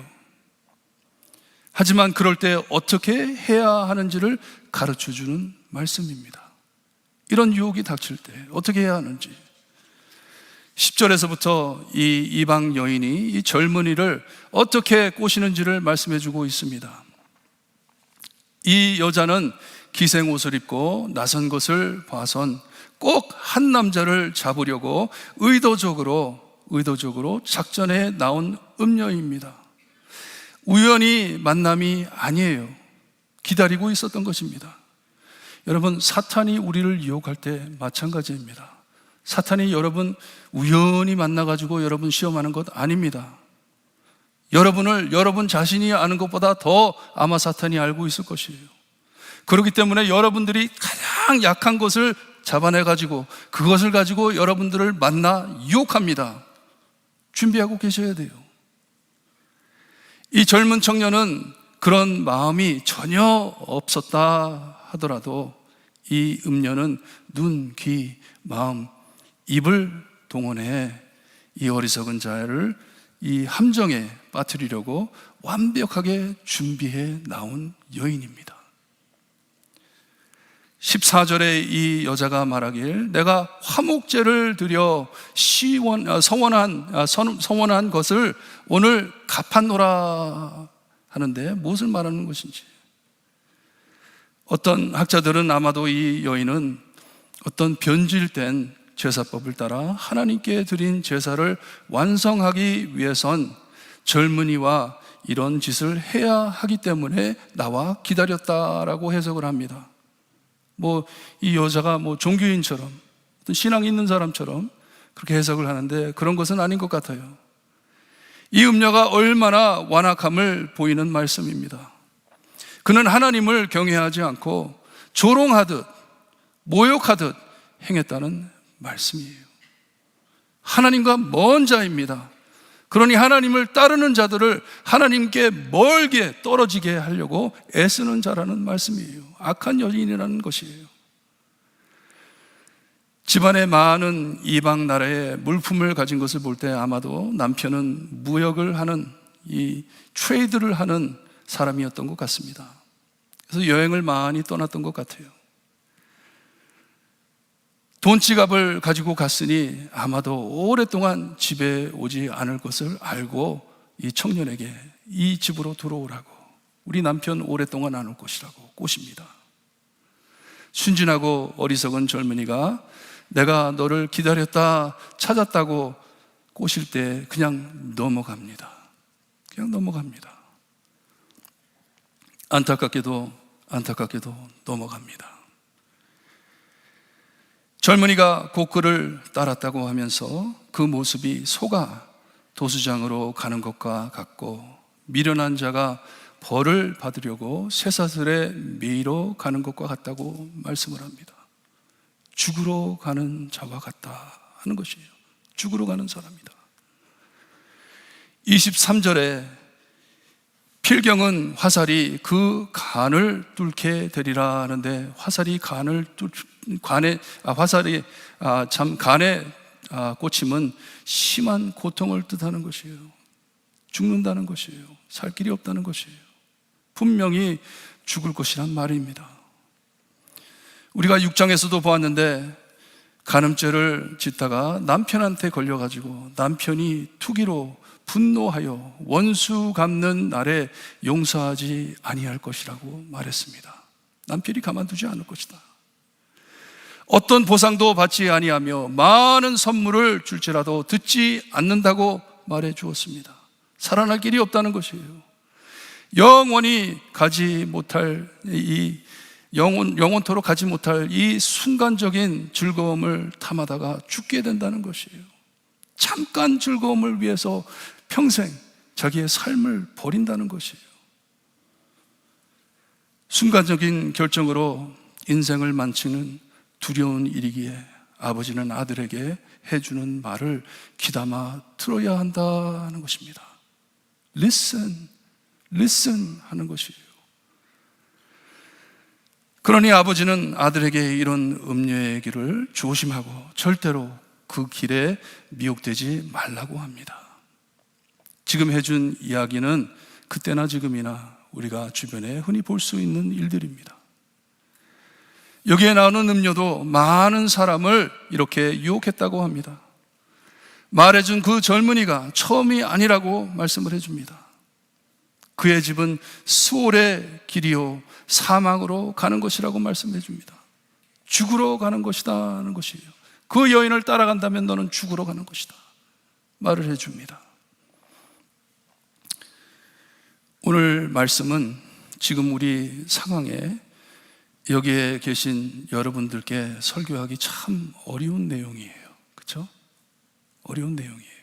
하지만 그럴 때 어떻게 해야 하는지를 가르쳐주는 말씀입니다. 이런 유혹이 닥칠 때 어떻게 해야 하는지. 10절에서부터 이 이방 여인이 이 젊은이를 어떻게 꼬시는지를 말씀해 주고 있습니다. 이 여자는 기생 옷을 입고 나선 것을 봐선 꼭 한 남자를 잡으려고 의도적으로 작전에 나온 음녀입니다. 우연히 만남이 아니에요. 기다리고 있었던 것입니다. 여러분, 사탄이 우리를 유혹할 때 마찬가지입니다. 사탄이 여러분 우연히 만나가지고 여러분 시험하는 것 아닙니다. 여러분을 여러분 자신이 아는 것보다 더 아마 사탄이 알고 있을 것이에요. 그렇기 때문에 여러분들이 가장 약한 것을 잡아내가지고 그것을 가지고 여러분들을 만나 유혹합니다. 준비하고 계셔야 돼요. 이 젊은 청년은 그런 마음이 전혀 없었다 하더라도 이 음녀는 눈, 귀, 마음, 입을 동원해 이 어리석은 자를 이 함정에 빠뜨리려고 완벽하게 준비해 나온 여인입니다. 14절에 이 여자가 말하길 내가 화목제를 드려 서원한 것을 오늘 갚았노라 하는데 무엇을 말하는 것인지. 어떤 학자들은 아마도 이 여인은 어떤 변질된 제사법을 따라 하나님께 드린 제사를 완성하기 위해선 젊은이와 이런 짓을 해야 하기 때문에 나와 기다렸다라고 해석을 합니다. 이 여자가 종교인처럼 어떤 신앙이 있는 사람처럼 그렇게 해석을 하는데 그런 것은 아닌 것 같아요. 이 음녀가 얼마나 완악함을 보이는 말씀입니다. 그는 하나님을 경외하지 않고 조롱하듯 모욕하듯 행했다는 말씀이에요. 하나님과 먼 자입니다. 그러니 하나님을 따르는 자들을 하나님께 멀게 떨어지게 하려고 애쓰는 자라는 말씀이에요. 악한 여인이라는 것이에요. 집안에 많은 이방 나라의 물품을 가진 것을 볼 때 아마도 남편은 무역을 하는 이 트레이드를 하는 사람이었던 것 같습니다. 그래서 여행을 많이 떠났던 것 같아요. 돈지갑을 가지고 갔으니 아마도 오랫동안 집에 오지 않을 것을 알고 이 청년에게 이 집으로 들어오라고, 우리 남편 오랫동안 안 올 것이라고 꼬십니다. 순진하고 어리석은 젊은이가 내가 너를 기다렸다 찾았다고 꼬실 때 그냥 넘어갑니다. 그냥 넘어갑니다. 안타깝게도 넘어갑니다. 젊은이가 곧 그를 따랐다고 하면서 그 모습이 소가 도수장으로 가는 것과 같고 미련한 자가 벌을 받으려고 쇠사슬에 매이러 가는 것과 같다고 말씀을 합니다. 죽으러 가는 자와 같다 하는 것이에요. 죽으러 가는 사람이다. 23절에 필경은 화살이 그 간을 뚫게 되리라 하는데 화살이 간에 꽂힘은 심한 고통을 뜻하는 것이에요. 죽는다는 것이에요. 살 길이 없다는 것이에요. 분명히 죽을 것이란 말입니다. 우리가 6장에서도 보았는데 간음죄를 짓다가 남편한테 걸려가지고 남편이 투기로 분노하여 원수 갚는 날에 용서하지 아니할 것이라고 말했습니다. 남편이 가만두지 않을 것이다. 어떤 보상도 받지 아니하며 많은 선물을 줄지라도 듣지 않는다고 말해 주었습니다. 살아날 길이 없다는 것이에요. 영원히 가지 못할 이 영원토록 가지 못할 이 순간적인 즐거움을 탐하다가 죽게 된다는 것이에요. 잠깐 즐거움을 위해서 평생 자기의 삶을 버린다는 것이에요. 순간적인 결정으로 인생을 망치는 두려운 일이기에 아버지는 아들에게 해주는 말을 귀담아 들어야 한다는 것입니다. Listen, listen 하는 것이에요. 그러니 아버지는 아들에게 이런 음료의 길을 조심하고 절대로 그 길에 미혹되지 말라고 합니다. 지금 해준 이야기는 그때나 지금이나 우리가 주변에 흔히 볼 수 있는 일들입니다. 여기에 나오는 음료도 많은 사람을 이렇게 유혹했다고 합니다. 말해준 그 젊은이가 처음이 아니라고 말씀을 해줍니다. 그의 집은 수월의 길이요 사망으로 가는 것이라고 말씀해 줍니다. 죽으러 가는 것이다 하는 것이에요. 그 여인을 따라간다면 너는 죽으러 가는 것이다 말을 해줍니다. 오늘 말씀은 지금 우리 상황에 여기에 계신 여러분들께 설교하기 참 어려운 내용이에요. 그렇죠? 어려운 내용이에요.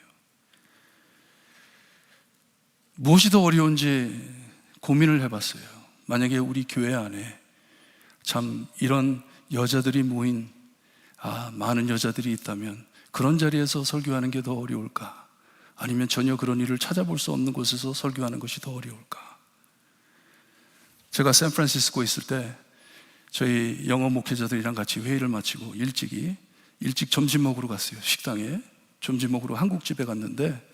무엇이 더 어려운지 고민을 해봤어요. 만약에 우리 교회 안에 참 이런 여자들이 모인 많은 여자들이 있다면 그런 자리에서 설교하는 게 더 어려울까? 아니면 전혀 그런 일을 찾아볼 수 없는 곳에서 설교하는 것이 더 어려울까? 제가 샌프란시스코에 있을 때 저희 영어 목회자들이랑 같이 회의를 마치고 일찍 점심 먹으러 갔어요. 식당에 점심 먹으러 한국집에 갔는데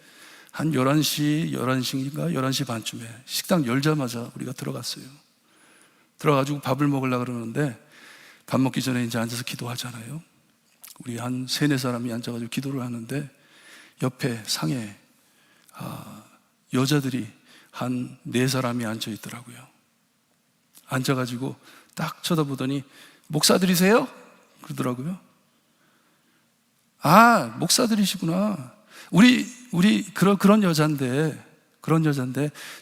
한 11시인가 11시 반쯤에 식당 열자마자 우리가 들어갔어요. 들어가지고 밥을 먹으려고 그러는데 밥 먹기 전에 이제 앉아서 기도하잖아요. 우리 한 3-4사람이 앉아가지고 기도를 하는데 옆에 상에 여자들이 한 4사람이 앉아 있더라고요. 앉아가지고 딱 쳐다보더니 목사들이세요? 그러더라고요. 목사들이시구나. 우리 그런 여잔데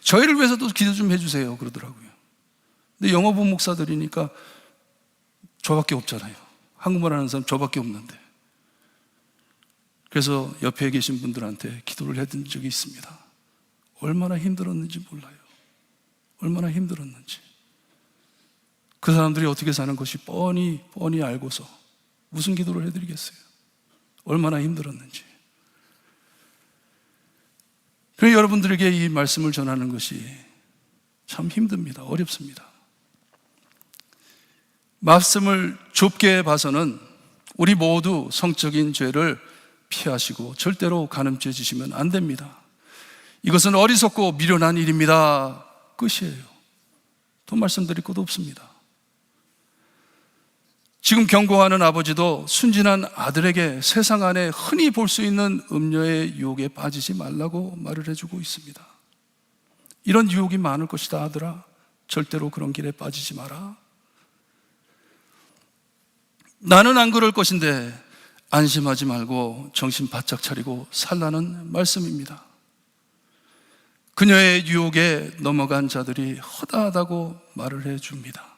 저희를 위해서도 기도 좀 해주세요 그러더라고요. 근데 영어부 목사들이니까 저밖에 없잖아요. 한국말 하는 사람 저밖에 없는데. 그래서 옆에 계신 분들한테 기도를 해준 적이 있습니다. 얼마나 힘들었는지 몰라요. 얼마나 힘들었는지. 그 사람들이 어떻게 사는 것이 뻔히 알고서 무슨 기도를 해드리겠어요. 얼마나 힘들었는지. 그래서 여러분들에게 이 말씀을 전하는 것이 참 힘듭니다. 어렵습니다. 말씀을 좁게 봐서는 우리 모두 성적인 죄를 피하시고 절대로 간음죄 지시면 안 됩니다. 이것은 어리석고 미련한 일입니다. 끝이에요. 더 말씀드릴 것도 없습니다. 지금 경고하는 아버지도 순진한 아들에게 세상 안에 흔히 볼 수 있는 음료의 유혹에 빠지지 말라고 말을 해주고 있습니다. 이런 유혹이 많을 것이다 아들아. 절대로 그런 길에 빠지지 마라. 나는 안 그럴 것인데 안심하지 말고 정신 바짝 차리고 살라는 말씀입니다. 그녀의 유혹에 넘어간 자들이 허다하다고 말을 해줍니다.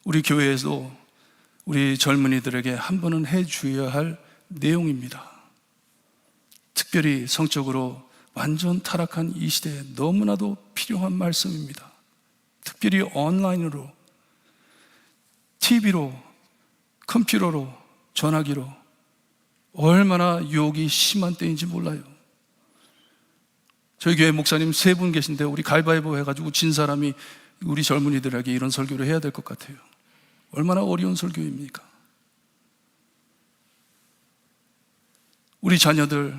우리 교회에서 우리 젊은이들에게 한 번은 해주어야 할 내용입니다. 특별히 성적으로 완전 타락한 이 시대에 너무나도 필요한 말씀입니다. 특별히 온라인으로, TV로, 컴퓨터로, 전화기로 얼마나 유혹이 심한 때인지 몰라요. 저희 교회 목사님 3분 계신데 우리 가위바위보 해가지고 진 사람이 우리 젊은이들에게 이런 설교를 해야 될 것 같아요. 얼마나 어려운 설교입니까? 우리 자녀들,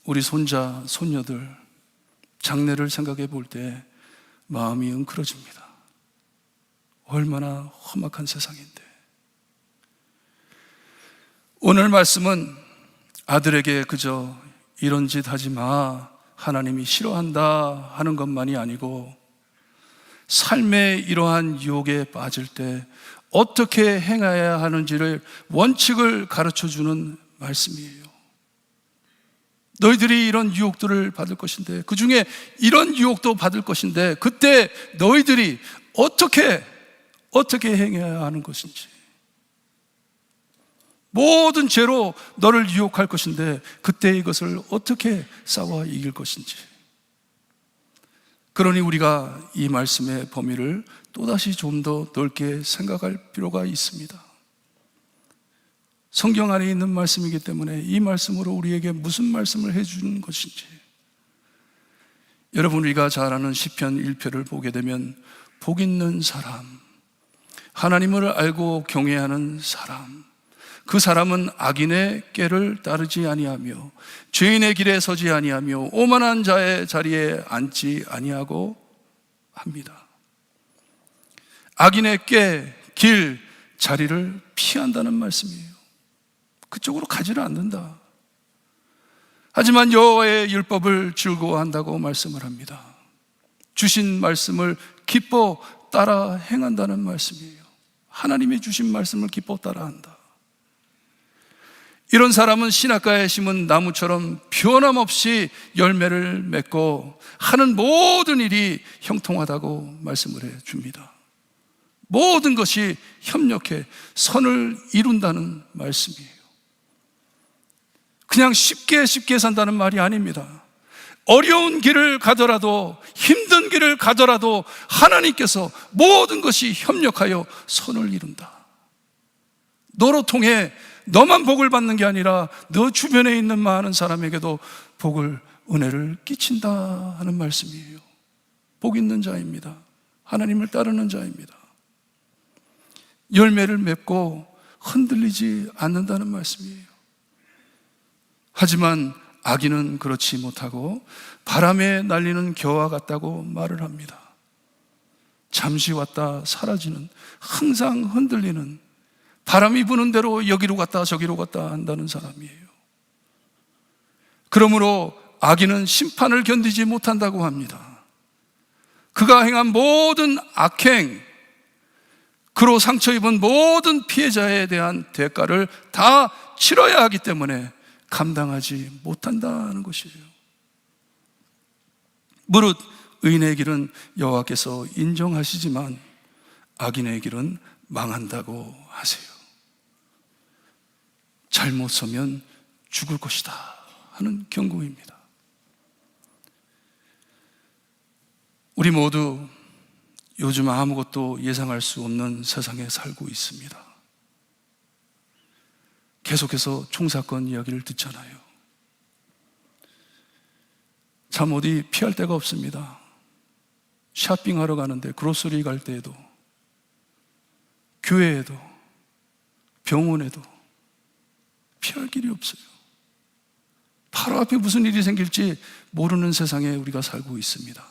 우리 손자, 손녀들 장래를 생각해 볼 때 마음이 웅크러집니다. 얼마나 험악한 세상인데. 오늘 말씀은 아들에게 그저 이런 짓 하지 마, 하나님이 싫어한다 하는 것만이 아니고 삶의 이러한 유혹에 빠질 때 어떻게 행해야 하는지를 원칙을 가르쳐주는 말씀이에요. 너희들이 이런 유혹들을 받을 것인데, 그 중에 이런 유혹도 받을 것인데, 그때 너희들이 어떻게 어떻게 행해야 하는 것인지, 모든 죄로 너를 유혹할 것인데 그때 이것을 어떻게 싸워 이길 것인지. 그러니 우리가 이 말씀의 범위를 또다시 좀 더 넓게 생각할 필요가 있습니다. 성경 안에 있는 말씀이기 때문에 이 말씀으로 우리에게 무슨 말씀을 해주는 것인지. 여러분, 우리가 잘 아는 시편 1편을 보게 되면 복 있는 사람, 하나님을 알고 경외하는 사람, 그 사람은 악인의 꾀를 따르지 아니하며 죄인의 길에 서지 아니하며 오만한 자의 자리에 앉지 아니하고 합니다. 악인의 꾀, 길, 자리를 피한다는 말씀이에요. 그쪽으로 가지를 않는다. 하지만 여호와의 율법을 즐거워한다고 말씀을 합니다. 주신 말씀을 기뻐 따라 행한다는 말씀이에요. 하나님이 주신 말씀을 기뻐 따라한다. 이런 사람은 시냇가에 심은 나무처럼 변함없이 열매를 맺고 하는 모든 일이 형통하다고 말씀을 해 줍니다. 모든 것이 협력해 선을 이룬다는 말씀이에요. 그냥 쉽게 산다는 말이 아닙니다. 어려운 길을 가더라도, 힘든 길을 가더라도 하나님께서 모든 것이 협력하여 선을 이룬다. 너로 통해 너만 복을 받는 게 아니라 너 주변에 있는 많은 사람에게도 복을, 은혜를 끼친다 하는 말씀이에요. 복 있는 자입니다. 하나님을 따르는 자입니다. 열매를 맺고 흔들리지 않는다는 말씀이에요. 하지만 악인은 그렇지 못하고 바람에 날리는 겨와 같다고 말을 합니다. 잠시 왔다 사라지는, 항상 흔들리는, 바람이 부는 대로 여기로 갔다 저기로 갔다 한다는 사람이에요. 그러므로 악인은 심판을 견디지 못한다고 합니다. 그가 행한 모든 악행, 그로 상처 입은 모든 피해자에 대한 대가를 다 치러야 하기 때문에 감당하지 못한다는 것이에요. 무릇 의인의 길은 여호와께서 인정하시지만 악인의 길은 망한다고 하세요. 잘못 서면 죽을 것이다 하는 경고입니다. 우리 모두 요즘 아무것도 예상할 수 없는 세상에 살고 있습니다. 계속해서 총사건 이야기를 듣잖아요. 참 어디 피할 데가 없습니다. 쇼핑하러 가는데, 그로서리 갈 때에도, 교회에도, 병원에도 피할 길이 없어요. 바로 앞에 무슨 일이 생길지 모르는 세상에 우리가 살고 있습니다.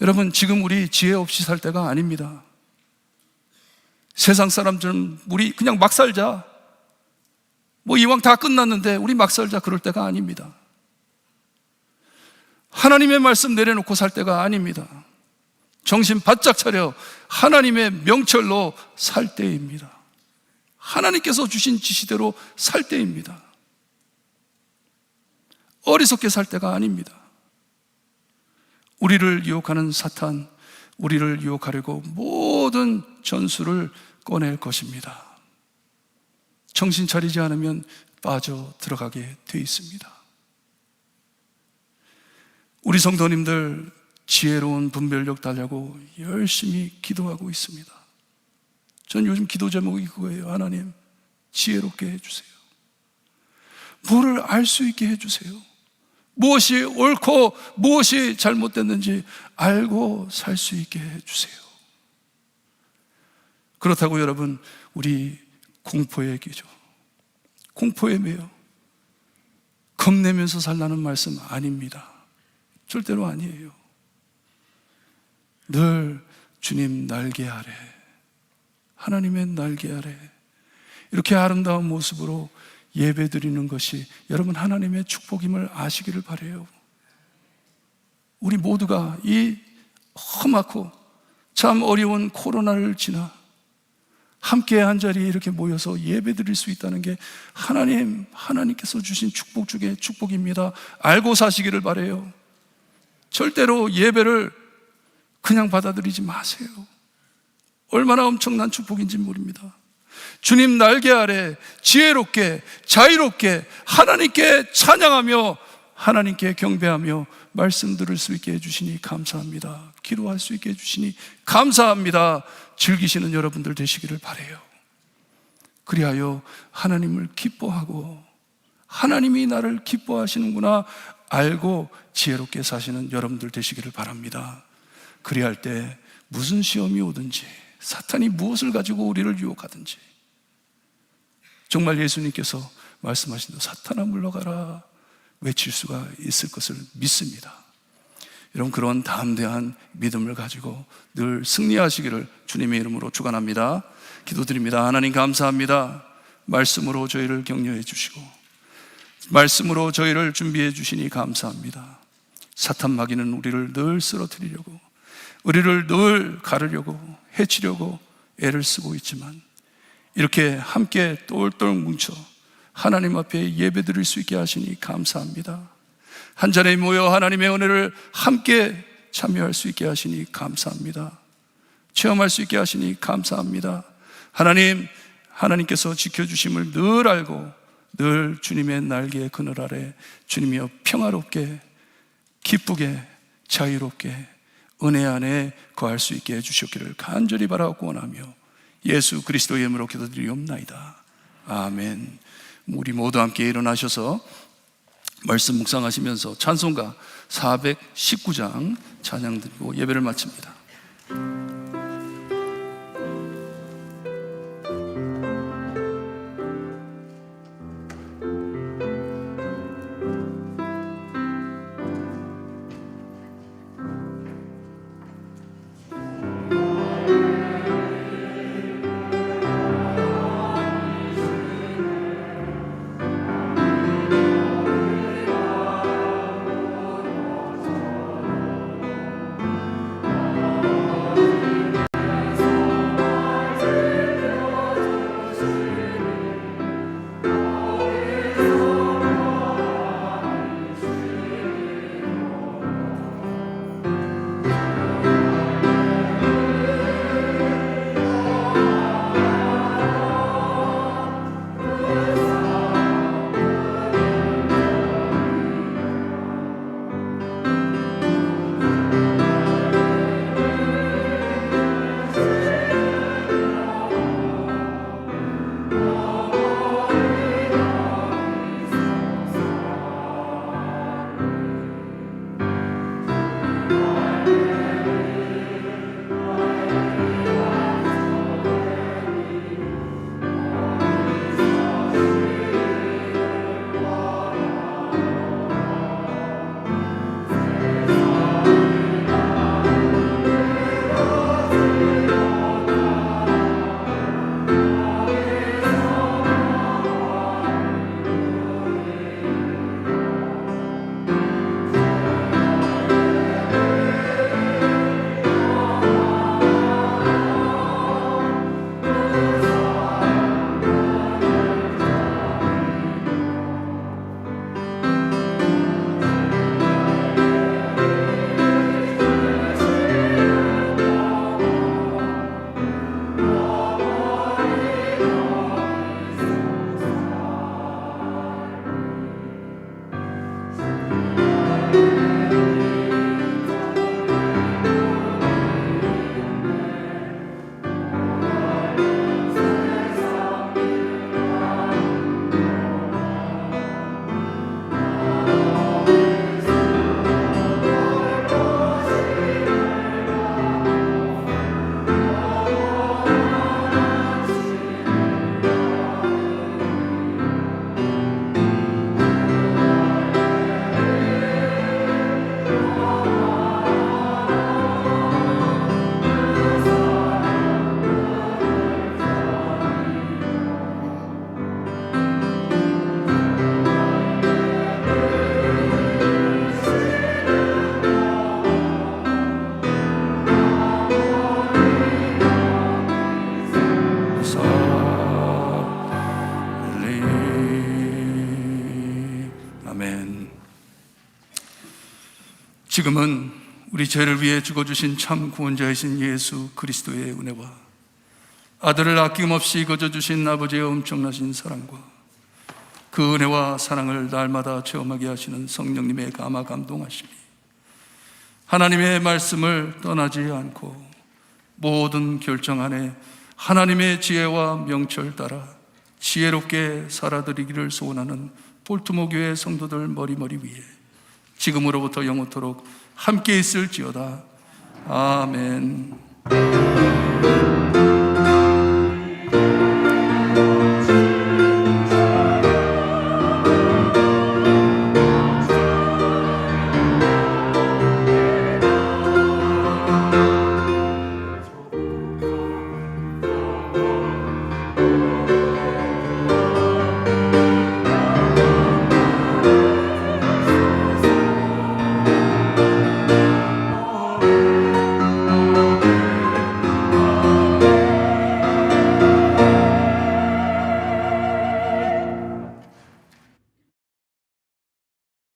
여러분, 지금 우리 지혜 없이 살 때가 아닙니다. 세상 사람들은 우리 그냥 막 살자, 뭐 이왕 다 끝났는데 우리 막 살자, 그럴 때가 아닙니다. 하나님의 말씀 내려놓고 살 때가 아닙니다. 정신 바짝 차려 하나님의 명철로 살 때입니다. 하나님께서 주신 지시대로 살 때입니다. 어리석게 살 때가 아닙니다. 우리를 유혹하는 사탄, 우리를 유혹하려고 모든 전술을 꺼낼 것입니다. 정신 차리지 않으면 빠져 들어가게 돼 있습니다. 우리 성도님들 지혜로운 분별력 달라고 열심히 기도하고 있습니다. 전 요즘 기도 제목이 그거예요. 하나님, 지혜롭게 해주세요. 뭐를 알 수 있게 해주세요. 무엇이 옳고 무엇이 잘못됐는지 알고 살 수 있게 해주세요. 그렇다고 여러분, 우리 공포에 끼죠. 공포에 매여 겁내면서 살라는 말씀 아닙니다. 절대로 아니에요. 늘 주님 날개 아래, 하나님의 날개 아래 이렇게 아름다운 모습으로 예배 드리는 것이 여러분 하나님의 축복임을 아시기를 바라요. 우리 모두가 이 험하고 참 어려운 코로나를 지나 함께 한자리에 이렇게 모여서 예배 드릴 수 있다는 게 하나님께서 주신 축복 중에 축복입니다. 알고 사시기를 바라요. 절대로 예배를 그냥 받아들이지 마세요. 얼마나 엄청난 축복인지 모릅니다. 주님 날개 아래 지혜롭게 자유롭게 하나님께 찬양하며 하나님께 경배하며 말씀 들을 수 있게 해주시니 감사합니다. 기도할 수 있게 해주시니 감사합니다. 즐기시는 여러분들 되시기를 바라요. 그리하여 하나님을 기뻐하고 하나님이 나를 기뻐하시는구나 알고 지혜롭게 사시는 여러분들 되시기를 바랍니다. 그리할 때 무슨 시험이 오든지 사탄이 무엇을 가지고 우리를 유혹하든지 정말 예수님께서 말씀하신 대로 사탄아 물러가라 외칠 수가 있을 것을 믿습니다. 여러분, 그런 담대한 믿음을 가지고 늘 승리하시기를 주님의 이름으로 축원합니다. 기도드립니다. 하나님 감사합니다. 말씀으로 저희를 격려해 주시고 말씀으로 저희를 준비해 주시니 감사합니다. 사탄 마귀는 우리를 늘 쓰러뜨리려고 우리를 늘 가르려고 해치려고 애를 쓰고 있지만 이렇게 함께 똘똘 뭉쳐 하나님 앞에 예배드릴 수 있게 하시니 감사합니다. 한 자리에 모여 하나님의 은혜를 함께 참여할 수 있게 하시니 감사합니다. 체험할 수 있게 하시니 감사합니다. 하나님께서 지켜주심을 늘 알고 늘 주님의 날개의 그늘 아래 주님이여 평화롭게 기쁘게 자유롭게 은혜 안에 거할 수 있게 해주셨기를 간절히 바라고 원하며 예수 그리스도의 이름으로 기도드리옵나이다. 아멘. 우리 모두 함께 일어나셔서 말씀 묵상하시면서 찬송가 419장 찬양 드리고 예배를 마칩니다. 지금은 우리 죄를 위해 죽어주신 참 구원자이신 예수 그리스도의 은혜와 아들을 아낌없이 거저주신 아버지의 엄청나신 사랑과 그 은혜와 사랑을 날마다 체험하게 하시는 성령님의 감화 감동하심이 하나님의 말씀을 떠나지 않고 모든 결정 안에 하나님의 지혜와 명철 따라 지혜롭게 살아드리기를 소원하는 볼트모 교회 성도들 머리머리 위에 지금으로부터 영원토록 함께 있을지어다. 아멘.